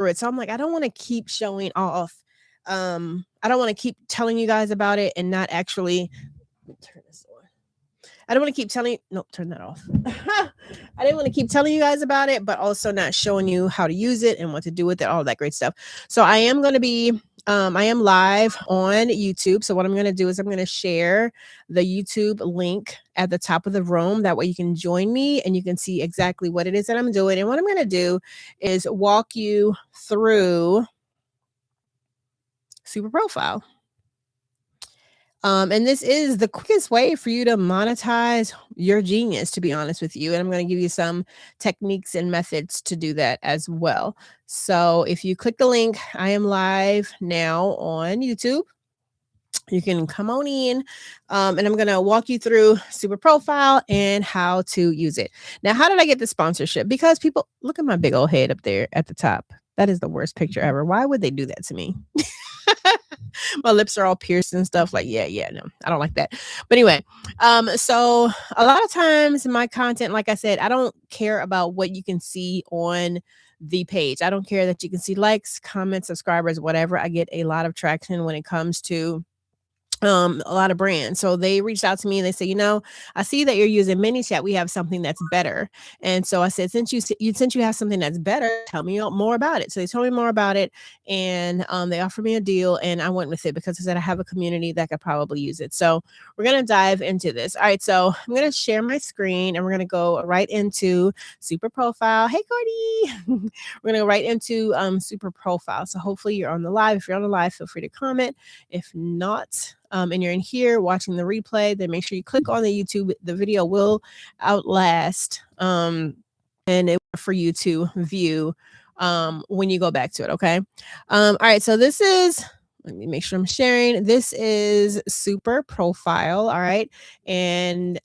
through it. So I'm like, I don't want to keep showing off. I don't want to keep telling you guys about it and not actually turn this on. I don't want to keep telling you, nope, turn that off. I didn't want to keep telling you guys about it, but also not showing you how to use it and what to do with it, all that great stuff. So I am going to be, I am live on YouTube. So what I'm going to do is I'm going to share the YouTube link at the top of the room. That way you can join me and you can see exactly what it is that I'm doing. And what I'm going to do is walk you through Superprofile. And this is the quickest way for you to monetize your genius, to be honest with you. And I'm going to give you some techniques and methods to do that as well. So if you click the link, I am live now on YouTube. You can come on in, and I'm going to walk you through Superprofile and how to use it. Now, how did I get the sponsorship? Because people, look at my big old head up there at the top. That is the worst picture ever. Why would they do that to me? My lips are all pierced and stuff. Like, yeah, no, I don't like that. But anyway, so a lot of times my content, like I said, I don't care about what you can see on the page. I don't care that you can see likes, comments, subscribers, whatever. I get a lot of traction when it comes to a lot of brands. So they reached out to me and they say, I see that you're using ManyChat. We have something that's better. And so I said, since you have something that's better, tell me more about it. So they told me more about it, and they offered me a deal, and I went with it because I said I have a community that could probably use it. So we're going to dive into this. All right. So I'm going to share my screen and we're going to go right into Superprofile. Hey, Cordy. We're going to go right into Superprofile. So hopefully you're on the live. If you're on the live, feel free to comment. If not, and you're in here watching the replay, then make sure you click on the YouTube. The video will outlast and it for you to view when you go back to it. Okay. All right. So this is, let me make sure I'm sharing. This is Superprofile. All right. And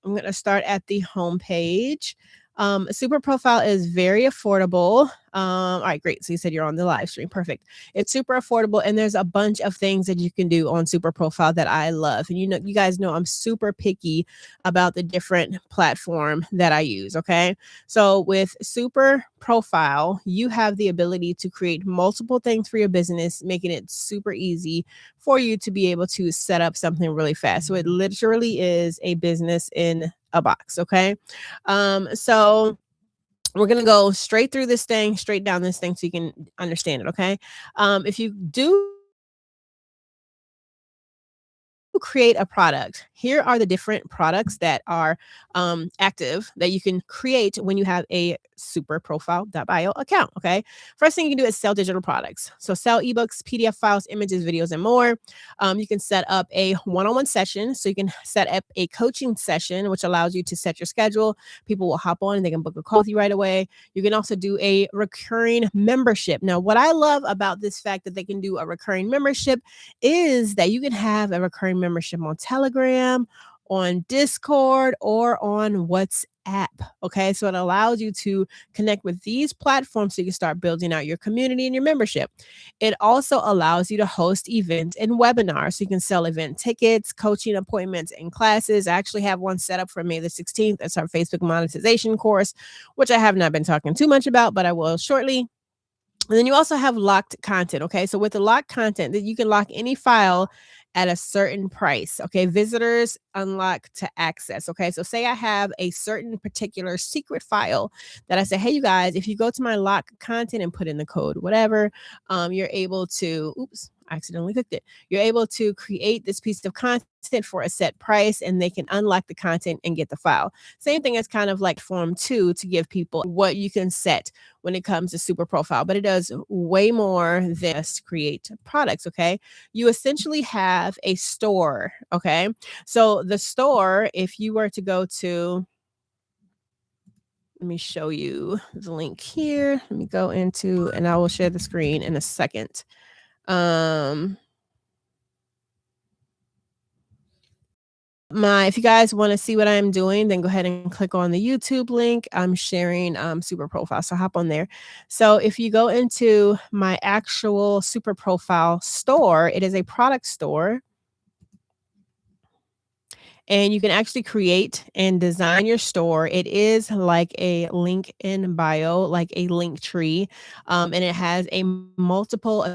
I'm going to start at the home page. Superprofile is very affordable. All right, great. So you said you're on the live stream. Perfect. It's super affordable, and there's a bunch of things that you can do on Superprofile that I love. And you guys know I'm super picky about the different platform that I use. Okay. So with Superprofile, you have the ability to create multiple things for your business, making it super easy for you to be able to set up something really fast. So it literally is a business in a box. Okay. So we're going to go straight through this thing, straight down this thing so you can understand it. Okay. If you do create a product, here are the different products that are active that you can create when you have a Superprofile.bio account. Okay. First thing you can do is sell digital products. So sell ebooks, PDF files, images, videos, and more. You can set up a one-on-one session. So you can set up a coaching session, which allows you to set your schedule. People will hop on and they can book a call with you right away. You can also do a recurring membership. Now, what I love about this fact that they can do a recurring membership is that you can have a recurring membership on Telegram, on Discord, or on WhatsApp. Okay. So it allows you to connect with these platforms so you can start building out your community and your membership. It also allows you to host events and webinars. So you can sell event tickets, coaching appointments, and classes. I actually have one set up for May the 16th. That's our Facebook monetization course, which I have not been talking too much about, but I will shortly. And then you also have locked content. Okay. So with the locked content, that you can lock any file at a certain price. Okay. Visitors unlock to access. Okay. So say I have a certain particular secret file that I say, hey, you guys, if you go to my locked content and put in the code, whatever, you're able to, oops, I accidentally clicked it. You're able to create this piece of content for a set price, and they can unlock the content and get the file. Same thing as kind of like Form 2 to give people what you can set when it comes to Superprofile, but it does way more than just create products. Okay. You essentially have a store. Okay. So the store, if you were to go to, let me show you the link here. Let me go into, and I will share the screen in a second. If you guys want to see what I'm doing, then go ahead and click on the YouTube link. I'm sharing Superprofile, so hop on there. So if you go into my actual Superprofile store, it is a product store. and you can actually create and design your store. It is like a link in bio, like a link tree, and it has a multiple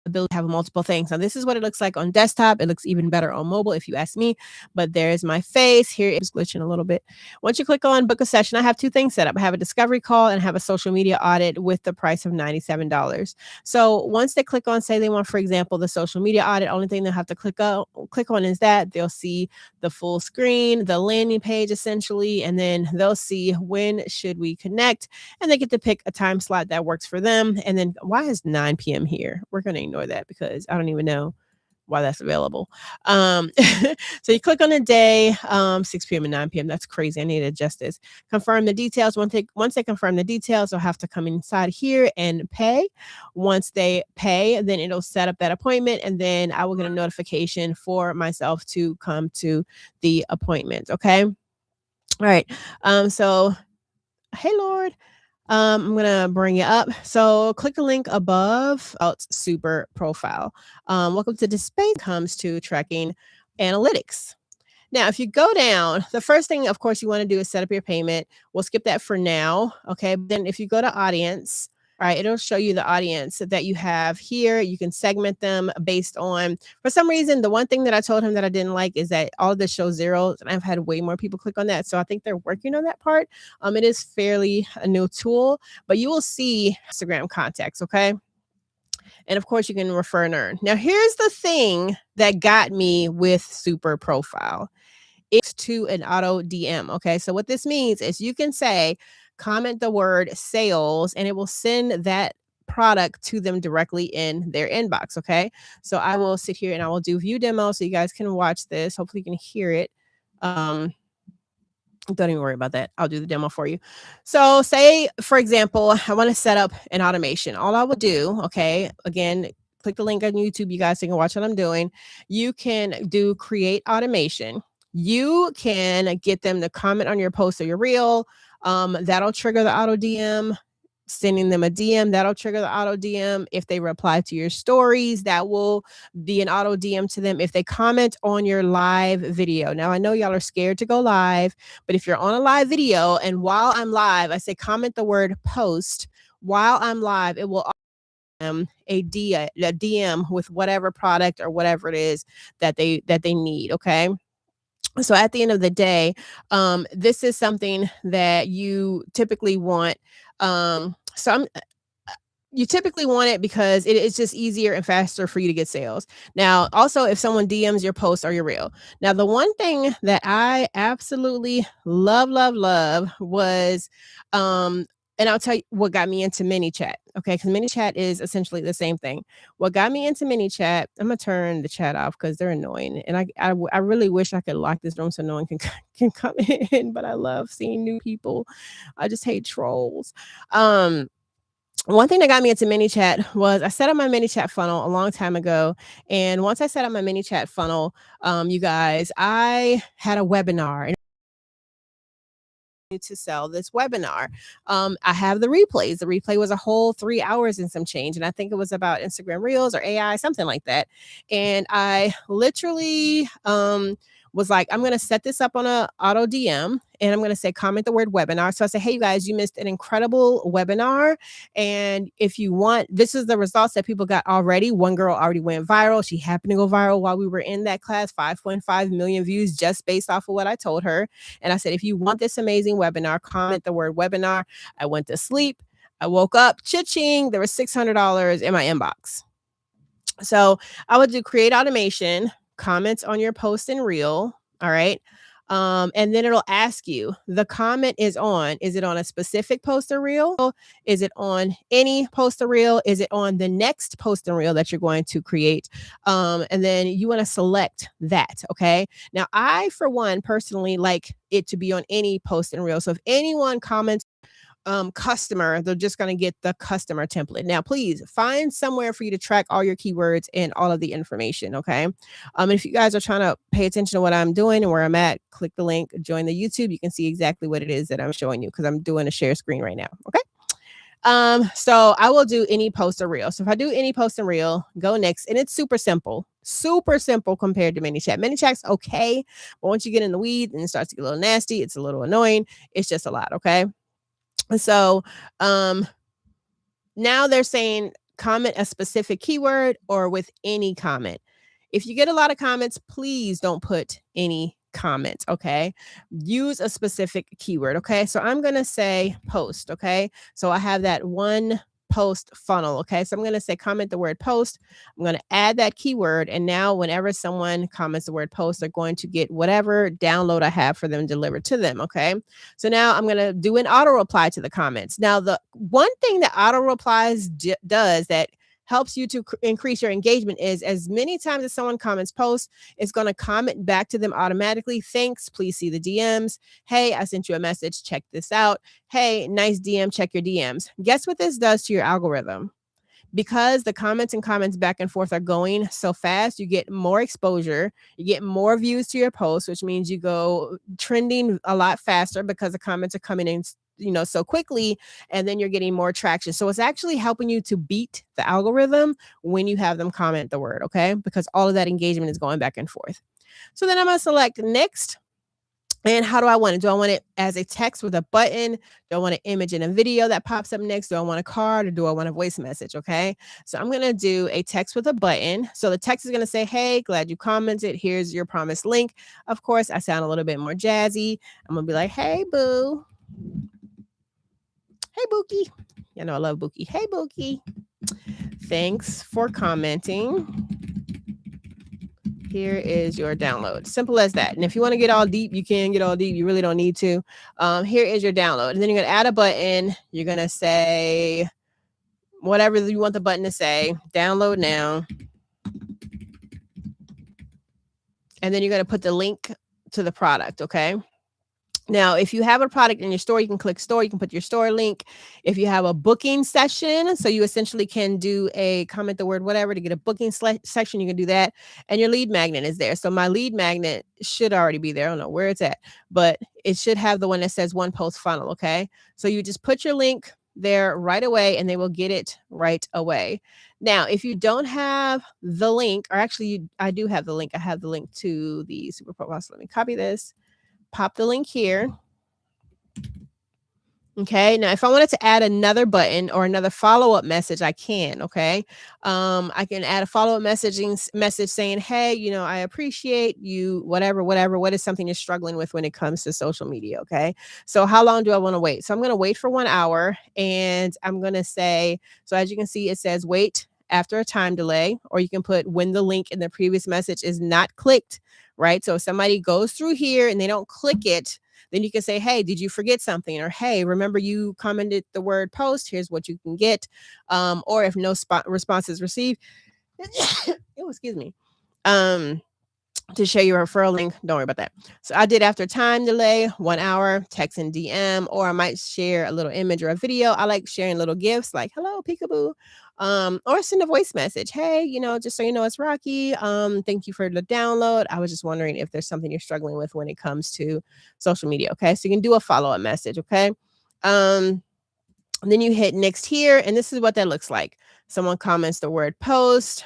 ability to have multiple things. Now, this is what it looks like on desktop. It looks even better on mobile, if you ask me. But there's my face. Here it's glitching a little bit. Once you click on book a session, I have two things set up. I have a discovery call and I have a social media audit with the price of $97. So once they click on, say they want, for example, the social media audit, only thing they'll have to click on is that they'll see the full screen, the landing page essentially, and then they'll see when should we connect, and they get to pick a time slot that works for them. And then why is 9 p.m. here? We're going to ignore that because I don't even know why that's available. So you click on the day, 6 p.m. and 9 p.m. That's crazy. I need to adjust this. Confirm the details. Once they confirm the details, they'll have to come inside here and pay. Once they pay, then it'll set up that appointment, and then I will get a notification for myself to come to the appointment. Okay. All right. So hey, Lord. I'm gonna bring you up. So click the link above. Oh, it's Super Profile. Welcome to the space comes to tracking analytics. Now, if you go down, the first thing, of course, you want to do is set up your payment. We'll skip that for now. Okay. But then if you go to audience, all right, it'll show you the audience that you have here. You can segment them based on, for some reason, the one thing that I told him that I didn't like is that all of this shows zeros, and I've had way more people click on that. So I think they're working on that part. It is fairly a new tool, but you will see Instagram contacts. Okay. And of course, you can refer and earn. Now, here's the thing that got me with Super Profile. It's to an auto DM. Okay. So what this means is you can say, comment the word sales, and it will send that product to them directly in their inbox. Okay. So I will sit here and I will do view demo so you guys can watch this. Hopefully you can hear it. Don't even worry about that. I'll do the demo for you. So say, for example, I want to set up an automation. All I will do, okay, again, click the link on YouTube. You guys can watch what I'm doing. You can do create automation. You can get them to comment on your post or your reel. That'll trigger the auto DM. Sending them a DM, that'll trigger the auto DM. If they reply to your stories, that will be an auto DM to them. If they comment on your live video. Now, I know y'all are scared to go live, but if you're on a live video and while I'm live, I say comment the word post while I'm live, it will a DM with whatever product or whatever it is that they need. Okay. So at the end of the day, this is something that you typically want. You typically want it because it's just easier and faster for you to get sales. Now, also, if someone DMs your post or your reel. Now, the one thing that I absolutely love was, and I'll tell you what got me into ManyChat. Okay, because ManyChat is essentially the same thing. What got me into ManyChat, I'm gonna turn the chat off because they're annoying, and I really wish I could lock this room so no one can come in. But I love seeing new people. I just hate trolls. One thing that got me into ManyChat was I set up my ManyChat funnel a long time ago. And once I set up my ManyChat funnel, you guys, I had a webinar to sell this webinar. I have the replays. The replay was a whole 3 hours and some change. And I think it was about Instagram Reels or AI, something like that. And I literally was like, I'm going to set this up on a auto DM and I'm going to say, comment the word webinar. So I say, hey, you guys, you missed an incredible webinar. And if you want, this is the results that people got already. One girl already went viral. She happened to go viral while we were in that class, 5.5 million views just based off of what I told her. And I said, if you want this amazing webinar, comment the word webinar. I went to sleep. I woke up, cha-ching, there was $600 in my inbox. So I would do create automation, comments on your post and reel. All right. And then it'll ask you, the comment is it on a specific post or reel? Is it on any post or reel? Is it on the next post and reel that you're going to create? And then you want to select that. Okay. Now I, for one, personally like it to be on any post and reel. So if anyone comments customer, they're just going to get the customer template. Now, please find somewhere for you to track all your keywords and all of the information. Okay. If you guys are trying to pay attention to what I'm doing and where I'm at, click the link, join the YouTube. You can see exactly what it is that I'm showing you because I'm doing a share screen right now. Okay. So I will do any post or reel. So if I do any post and reel, go next, and it's super simple. Super simple compared to ManyChat. ManyChat's okay, but once you get in the weeds and it starts to get a little nasty, it's a little annoying. It's just a lot, okay? So now they're saying comment a specific keyword or with any comment. If you get a lot of comments, please don't put any comments, okay? Use a specific keyword, okay? So I'm going to say post, okay? So I have that one post funnel, okay? So I'm going to say comment the word post. I'm going to add that keyword. And now whenever someone comments the word post, they're going to get whatever download I have for them delivered to them, okay? So now I'm going to do an auto reply to the comments. Now, the one thing that auto replies does that helps you to increase your engagement is as many times as someone comments post, it's going to comment back to them automatically. Thanks. Please see the DMs. Hey, I sent you a message. Check this out. Hey, nice DM. Check your DMs. Guess what this does to your algorithm? Because the comments back and forth are going so fast, you get more exposure, you get more views to your post, which means you go trending a lot faster because the comments are coming in, so quickly, and then you're getting more traction. So it's actually helping you to beat the algorithm when you have them comment the word, okay? Because all of that engagement is going back and forth. So then I'm going to select next. And how do I want it? Do I want it as a text with a button? Do I want an image and a video that pops up next? Do I want a card or do I want a voice message? Okay. So I'm going to do a text with a button. So the text is going to say, hey, glad you commented. Here's your promised link. Of course, I sound a little bit more jazzy. I'm going to be like, hey, boo. Hey, Bookie. You know, I love Bookie. Hey, Bookie. Thanks for commenting. Here is your download. Simple as that. And if you want to get all deep, you can get all deep. You really don't need to. Here is your download. And then you're going to add a button. You're going to say whatever you want the button to say. Download now. And then you're going to put the link to the product, okay? Now, if you have a product in your store, you can click store. You can put your store link. If you have a booking session, so you essentially can do a comment the word whatever to get a booking section, you can do that. And your lead magnet is there. So my lead magnet should already be there. I don't know where it's at, but it should have the one that says one post funnel, okay? So you just put your link there right away and they will get it right away. Now, if you don't have the link, or actually I do have the link. I have the link to the super profile. So let me copy this. Pop the link here. Okay. Now, if I wanted to add another button or another follow-up message, I can. Okay. I can add a follow-up message saying, hey, I appreciate you, whatever. What is something you're struggling with when it comes to social media? Okay. So how long do I want to wait? So I'm going to wait for 1 hour and I'm going to say, so as you can see, it says wait after a time delay, or you can put when the link in the previous message is not clicked. Right. So if somebody goes through here and they don't click it, then you can say, hey, did you forget something? Or, hey, remember you commented the word post, here's what you can get. Or if no response is received, excuse me, to share your referral link, don't worry about that. So I did after time delay, 1 hour, text and DM, or I might share a little image or a video. I like sharing little gifts like, hello, peekaboo. Or send a voice message. Hey, just so you know, it's Rocky. Thank you for the download. I was just wondering if there's something you're struggling with when it comes to social media. Okay. So you can do a follow-up message. Okay. Then you hit next here. And this is what that looks like. Someone comments the word post.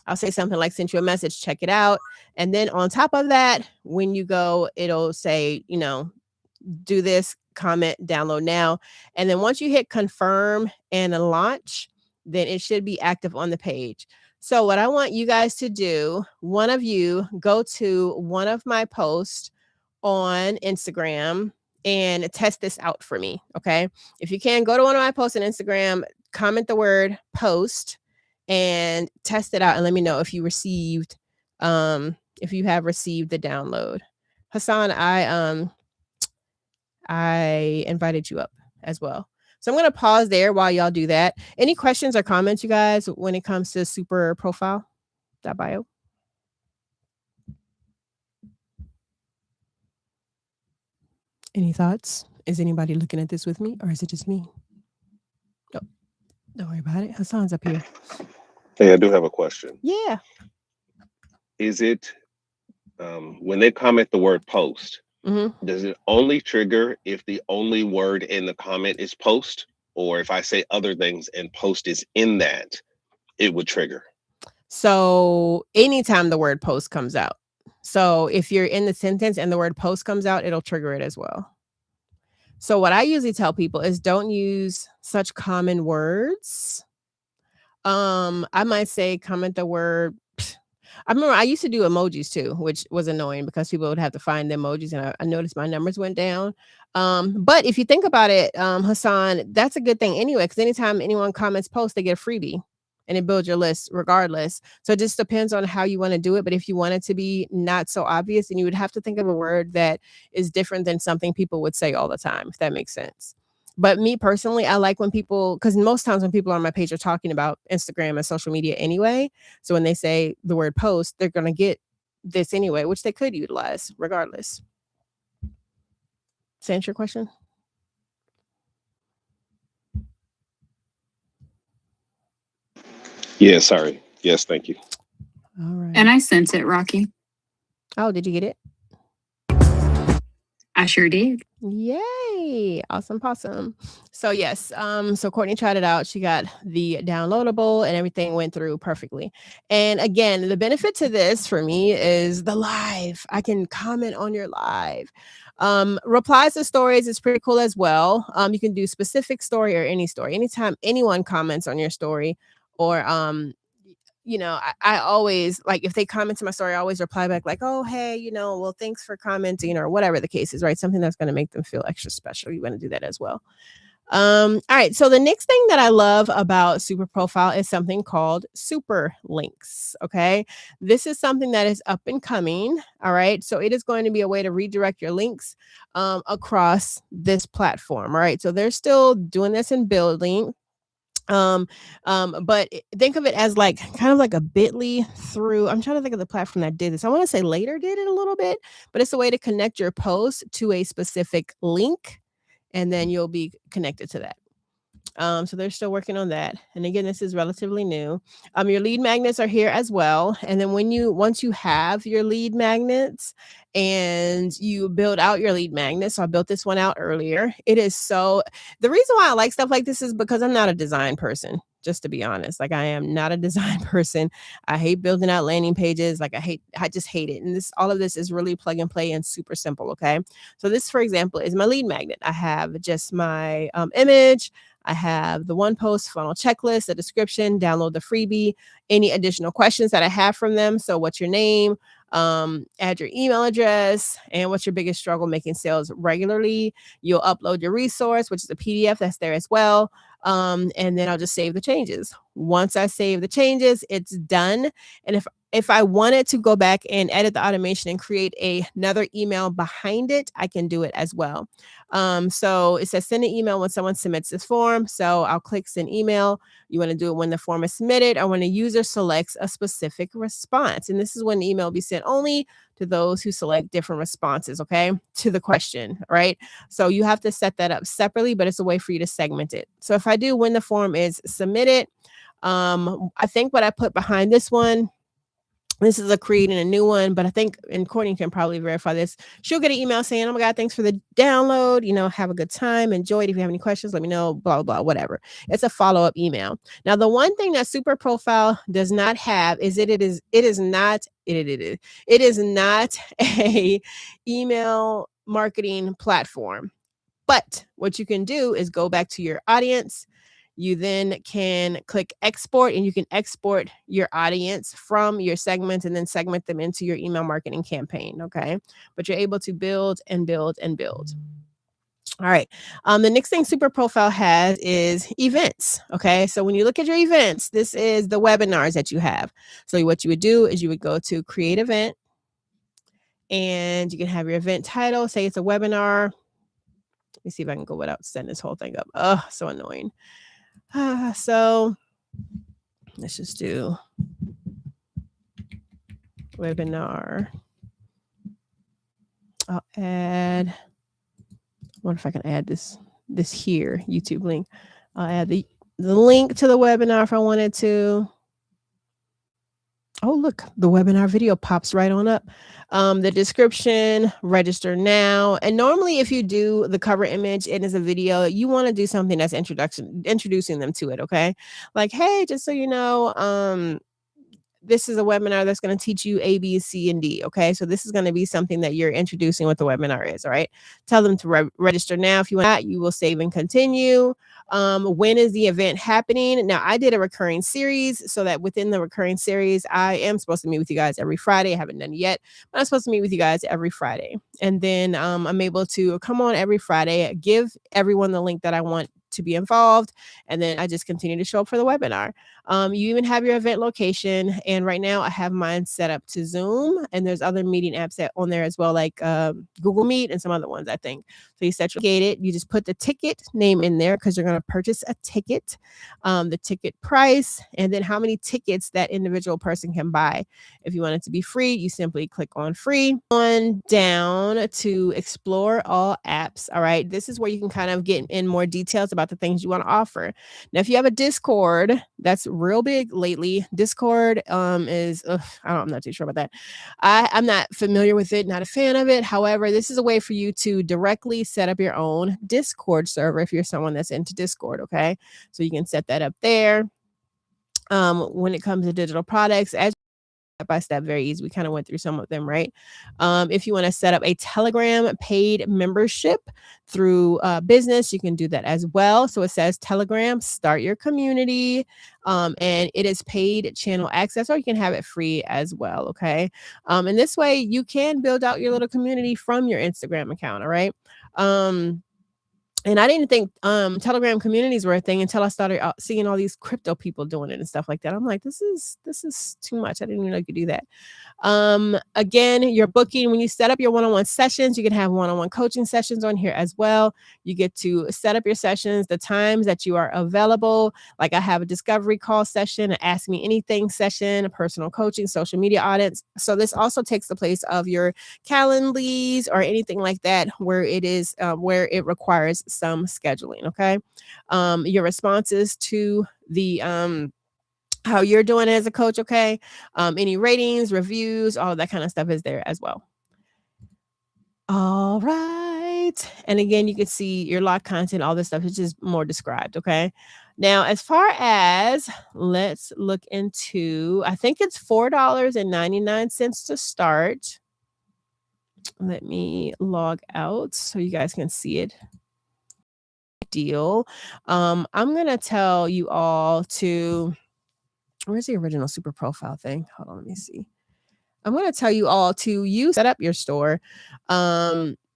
I'll say something like sent you a message, check it out. And then on top of that, when you go, it'll say, do this, comment, download now. And then once you hit confirm and launch, then it should be active on the page. So what I want you guys to do, one of you go to one of my posts on Instagram and test this out for me. Okay. If you can, go to one of my posts on Instagram, comment the word post and test it out and let me know if you received, if you have received the download. Hassan, I invited you up as well. So I'm going to pause there while y'all do that. Any questions or comments, you guys, when it comes to Superprofile.bio? Any thoughts? Is anybody looking at this with me or is it just me? No, don't worry about it. Hassan's up here. Hey, I do have a question. Yeah. Is it when they comment the word post, does it only trigger if the only word in the comment is post? Or if I say other things and post is in that, it would trigger? So anytime the word post comes out. So if you're in the sentence and the word post comes out, it'll trigger it as well. So what I usually tell people is don't use such common words. I might say comment the word. I remember I used to do emojis too, which was annoying because people would have to find the emojis, and I noticed my numbers went down. But if you think about it, Hassan, that's a good thing anyway, because anytime anyone comments post, they get a freebie and it builds your list regardless. So it just depends on how you want to do it. But if you want it to be not so obvious, then you would have to think of a word that is different than something people would say all the time, if that makes sense. But me personally, I like when people, because most times when people on my page are talking about Instagram and social media anyway, so when they say the word post, they're going to get this anyway, which they could utilize regardless. Does that answer your question? Yeah, sorry. Yes, thank you. All right. And I sent it, Rocky. Oh, did you get it? I sure did. Yay. Awesome possum. So yes, so Courtney tried it out. She got the downloadable and everything went through perfectly. And again, the benefit to this for me is the live. I can comment on your live. Replies to stories is pretty cool as well. You can do specific story or any story. Anytime anyone comments on your story or I always, like, if they comment to my story, I always reply back like, oh, hey, well, thanks for commenting, or whatever the case is, right? Something that's going to make them feel extra special. You want to do that as well. All right. So the next thing that I love about Super Profile is something called super links. Okay. This is something that is up and coming. All right. So it is going to be a way to redirect your links across this platform. All right. So they're still doing this and building. But think of it as like kind of like a bit.ly through. I'm trying to think of the platform that did this. I want to say Later did it a little bit, but it's a way to connect your post to a specific link, and then you'll be connected to that. So they're still working on that. And again, this is relatively new. Your lead magnets are here as well. And then once you have your lead magnets and you build out your lead magnets, so I built this one out earlier. The reason why I like stuff like this is because I'm not a design person, just to be honest. Like, I am not a design person. I hate building out landing pages. Like, I just hate it. And all of this is really plug and play and super simple. Okay. So this, for example, is my lead magnet. I have just my image. I have the one post funnel checklist, the description, download the freebie, any additional questions that I have from them. So what's your name? Add your email address, and what's your biggest struggle making sales regularly. You'll upload your resource, which is a PDF that's there as well. And then I'll just save the changes. Once I save the changes, it's done. And if I wanted to go back and edit the automation and create another email behind it, I can do it as well. So it says send an email when someone submits this form. So I'll click send email. You want to do it when the form is submitted or when a user selects a specific response. And this is when the email will be sent only to those who select different responses, okay, to the question, right? So you have to set that up separately, but it's a way for you to segment it. So if I do when the form is submitted, I think what I put behind this one, this is creating a new one, but I think, and Courtney can probably verify this, she'll get an email saying, oh my God, thanks for the download. Have a good time. Enjoy it. If you have any questions, let me know, blah, blah, blah, whatever. It's a follow-up email. Now, the one thing that Super Profile does not have is it is not a email marketing platform. But what you can do is go back to your audience. You then can click export, and you can export your audience from your segments and then segment them into your email marketing campaign. Okay. But you're able to build and build and build. All right. The next thing Super Profile has is events. Okay. So when you look at your events, this is the webinars that you have. So what you would do is you would go to create event, and you can have your event title. Say it's a webinar. Let me see if I can go without setting this whole thing up. Oh, so annoying. So let's just do webinar. I'll add, I wonder if I can add this here, YouTube link. I'll add the link to the webinar if I wanted to. Oh, look, the webinar video pops right on up. The description, register now. And normally if you do the cover image, it is a video, you want to do something that's introducing them to it, okay? Like, hey, just so you know, this is a webinar that's going to teach you A, B, C, and D. Okay. So this is going to be something that you're introducing what the webinar is. All right. Tell them to register now. If you want that, you will save and continue. When is the event happening? Now, I did a recurring series so that within the recurring series, I am supposed to meet with you guys every Friday. I haven't done it yet, but I'm supposed to meet with you guys every Friday. And then I'm able to come on every Friday, give everyone the link that I want to be involved. And then I just continue to show up for the webinar. You even have your event location. And right now I have mine set up to Zoom, and there's other meeting apps on there as well, like Google Meet and some other ones, I think. So you set it, you just put the ticket name in there because you're going to purchase a ticket, the ticket price, and then how many tickets that individual person can buy. If you want it to be free, you simply click on free. On down to explore all apps. All right. This is where you can kind of get in more details about the things you want to offer. Now, if you have a Discord, that's real big lately. Discord is, I'm not too sure about that. I'm not familiar with it, not a fan of it. However, this is a way for you to directly set up your own Discord server if you're someone that's into Discord. Okay. So you can set that up there. When it comes to digital products, as step by step, very easy. We kind of went through some of them, right? If you want to set up a Telegram paid membership through business, you can do that as well. So it says Telegram, start your community, and it is paid channel access, or you can have it free as well. Okay. And this way you can build out your little community from your Instagram account. All right. And I didn't think Telegram communities were a thing until I started seeing all these crypto people doing it and stuff like that. I'm like, this is too much. I didn't even know you could do that. Again, your booking, when you set up your one-on-one sessions, you can have one-on-one coaching sessions on here as well. You get to set up your sessions, the times that you are available. Like I have a discovery call session, an ask me anything session, a personal coaching, social media audits. So this also takes the place of your Calendlies or anything like that, where it is, where it requires some scheduling. Okay. Your responses to the, how you're doing as a coach. Okay. Any ratings, reviews, all of that kind of stuff is there as well. All right. And again, you can see your lock content, all this stuff is just more described. Okay. Now, as far as, let's look into, I think it's $4.99 to start. Let me log out so you guys can see it. Deal. I'm going to tell you all to, where's the original super profile thing? Hold on, let me see. I'm going to tell you all to set up your store.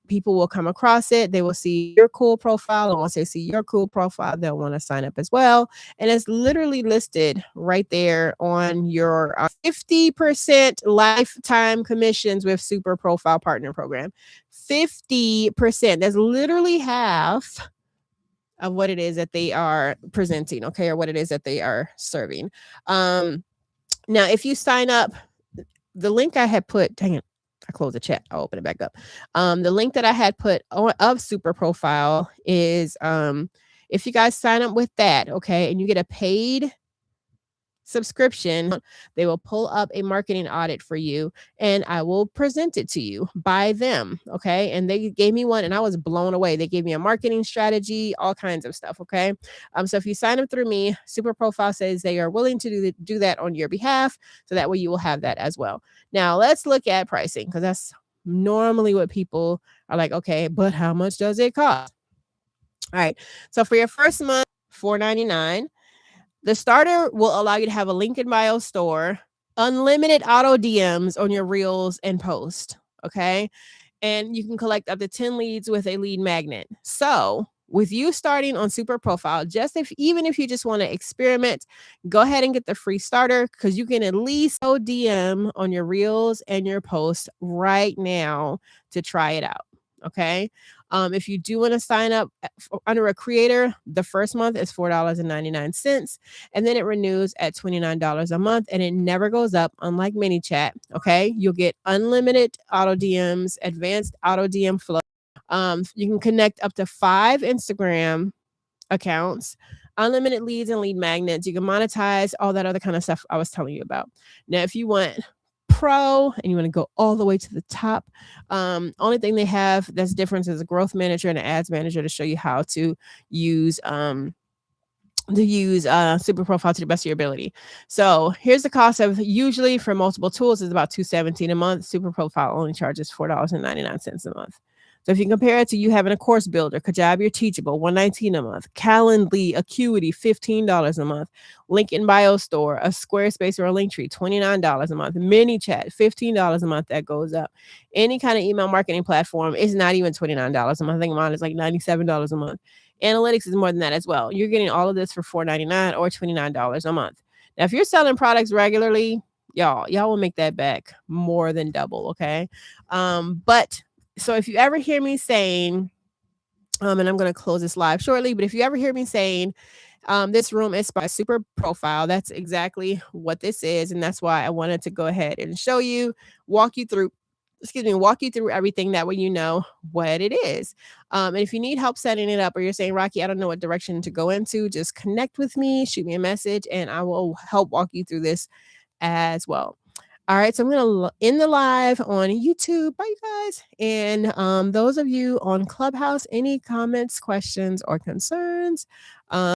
People will come across it. They will see your cool profile. And once they see your cool profile, they'll want to sign up as well. And it's literally listed right there on your 50% lifetime commissions with Super Profile Partner Program. 50%. That's literally half of what it is that they are presenting, okay, or what it is that they are serving. Now, if you sign up, the link I had put, dang it, I closed the chat. I'll open it back up. The link that I had put of Super Profile is, if you guys sign up with that, okay, and you get a paid subscription, they will pull up a marketing audit for you and I will present it to you by them. Okay. And they gave me one and I was blown away. They gave me a marketing strategy, all kinds of stuff. Okay. So if you sign up through me, Super Profile says they are willing to do that on your behalf. So that way you will have that as well. Now let's look at pricing, because that's normally what people are like, okay, but how much does it cost? All right. So for your first month, $4.99. The starter will allow you to have a link in bio store, unlimited auto DMs on your reels and post. Okay. And you can collect up to 10 leads with a lead magnet. So with you starting on Super Profile, even if you just want to experiment, go ahead and get the free starter, because you can at least go DM on your reels and your posts right now to try it out. Okay. If you do want to sign up under a creator, the first month is $4.99, and then it renews at $29 a month, and it never goes up, unlike ManyChat. Okay, you'll get unlimited auto DMs, advanced auto DM flow. You can connect up to 5 Instagram accounts, unlimited leads and lead magnets. You can monetize all that other kind of stuff I was telling you about. Now, if you want Pro and you want to go all the way to the top, only thing they have that's different is a growth manager and an ads manager to show you how to use to use Super Profile to the best of your ability. So here's the cost of, usually for multiple tools is about $217 a month. Super Profile only charges $4.99 a month. So if you compare it to you having a course builder, Kajabi or Teachable, $119 a month, Calendly, Acuity, $15 a month, Link in Bio Store, a Squarespace or a Linktree, $29 a month, ManyChat, $15 a month, that goes up. Any kind of email marketing platform is not even $29 a month. I think mine is like $97 a month. Analytics is more than that as well. You're getting all of this for $4.99 or $29 a month. Now, if you're selling products regularly, y'all will make that back more than double. Okay. But so if you ever hear me saying, and I'm going to close this live shortly, but if you ever hear me saying, this room is by Super Profile, that's exactly what this is. And that's why I wanted to go ahead and show you, walk you through everything, that way you know what it is. And if you need help setting it up, or you're saying, Rocky, I don't know what direction to go into, just connect with me, shoot me a message, and I will help walk you through this as well. All right, so I'm going to end the live on YouTube. Bye, you guys. And those of you on Clubhouse, any comments, questions, or concerns?